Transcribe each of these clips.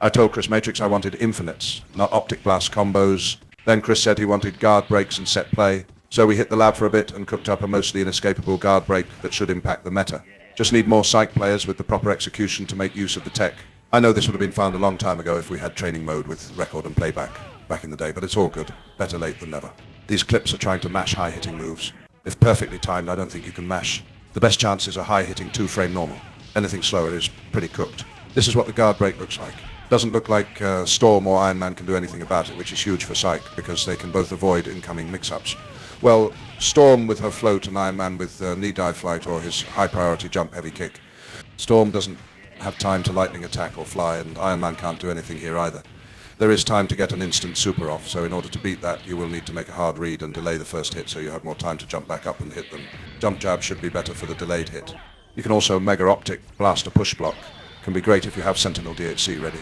I told Chris Matrix I wanted infinites, not optic blast combos. Then Chris said he wanted guard breaks and set play. So we hit the lab for a bit and cooked up a mostly inescapable guard break that should impact the meta. Just need more Cyke players with the proper execution to make use of the tech. I know this would have been found a long time ago if we had training mode with record and playback back in the day, but it's all good. Better late than never. These clips are trying to mash high-hitting moves. If perfectly timed, I don't think you can mash. The best chance is a high-hitting 2-frame normal. Anything slower is pretty cooked. This is what the guard break looks like. Doesn't look like Storm or Iron Man can do anything about it, which is huge for Cyke, because they can both avoid incoming mix-ups. Well, Storm with her float and Iron Man with knee dive flight or his high-priority jump heavy kick. Storm doesn't have time to lightning attack or fly, and Iron Man can't do anything here either. There is time to get an instant super off, so in order to beat that, you will need to make a hard read and delay the first hit so you have more time to jump back up and hit them. Jump jab should be better for the delayed hit. You can also Mega Optic blast a push block. Can be great if you have Sentinel DHC ready.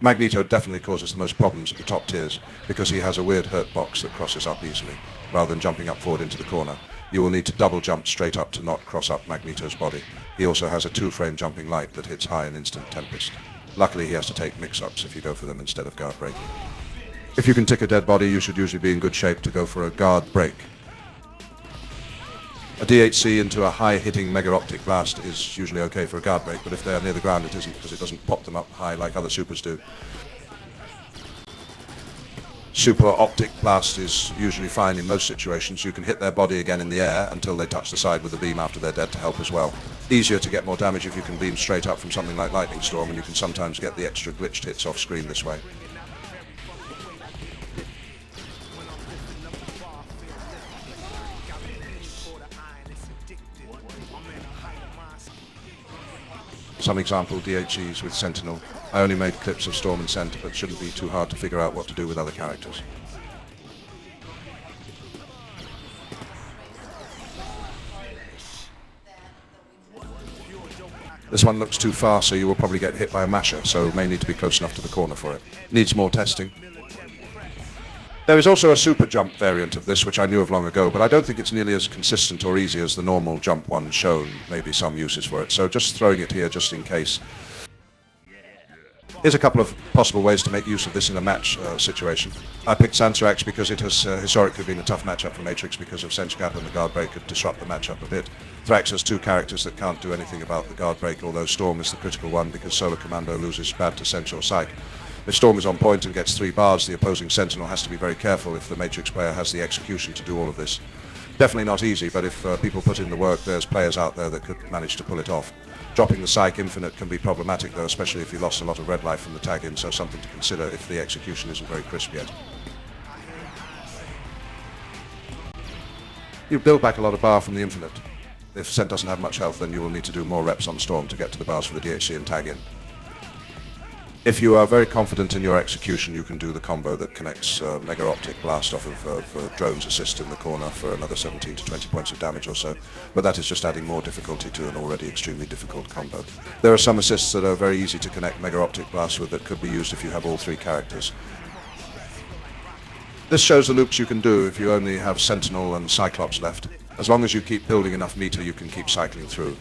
Magneto definitely causes the most problems at the top tiers because he has a weird hurt box that crosses up easily. Rather than jumping up forward into the corner, you will need to double jump straight up to not cross up Magneto's body. He also has a 2-frame jumping light that hits high and instant Tempest. Luckily he has to take mix-ups if you go for them instead of guard breaking. If you can tick a dead body, you should usually be in good shape to go for a guard break. A DHC into a high-hitting Mega Optic blast is usually okay for a guard break, but if they're near the ground it isn't, because it doesn't pop them up high like other supers do. Super Optic blast is usually fine in most situations. You can hit their body again in the air until they touch the side with a beam after they're dead to help as well. Easier to get more damage if you can beam straight up from something like Lightning Storm, and you can sometimes get the extra glitched hits off screen this way. Some example DHEs with Sentinel. I only made clips of Storm and Sent, but shouldn't be too hard to figure out what to do with other characters. This one looks too far, so you will probably get hit by a masher, so may need to be close enough to the corner for it. Needs more testing. There is also a super jump variant of this, which I knew of long ago, but I don't think it's nearly as consistent or easy as the normal jump one shown. Maybe some uses for it, so just throwing it here just in case. Here's a couple of possible ways to make use of this in a match situation. I picked Santhrax because it has historically been a tough matchup for Matrix because of Sense Gap, and the guard break could disrupt the matchup a bit. Thrax has 2 characters that can't do anything about the guard break, although Storm is the critical one because Solar Commando loses bad to Sense or Cyke. If Storm is on point and gets 3 bars, the opposing Sentinel has to be very careful if the Matrix player has the execution to do all of this. Definitely not easy, but if people put in the work, there's players out there that could manage to pull it off. Dropping the Cyke Infinite can be problematic though, especially if you lost a lot of red life from the tag-in, so something to consider if the execution isn't very crisp yet. You build back a lot of bar from the Infinite. If Sent doesn't have much health, then you will need to do more reps on Storm to get to the bars for the DHC and tag-in. If you are very confident in your execution, you can do the combo that connects Mega Optic Blast off of Drone's Assist in the corner for another 17 to 20 points of damage or so, but that is just adding more difficulty to an already extremely difficult combo. There are some assists that are very easy to connect Mega Optic Blast with that could be used if you have all 3 characters. This shows the loops you can do if you only have Sentinel and Cyclops left. As long as you keep building enough meter, you can keep cycling through.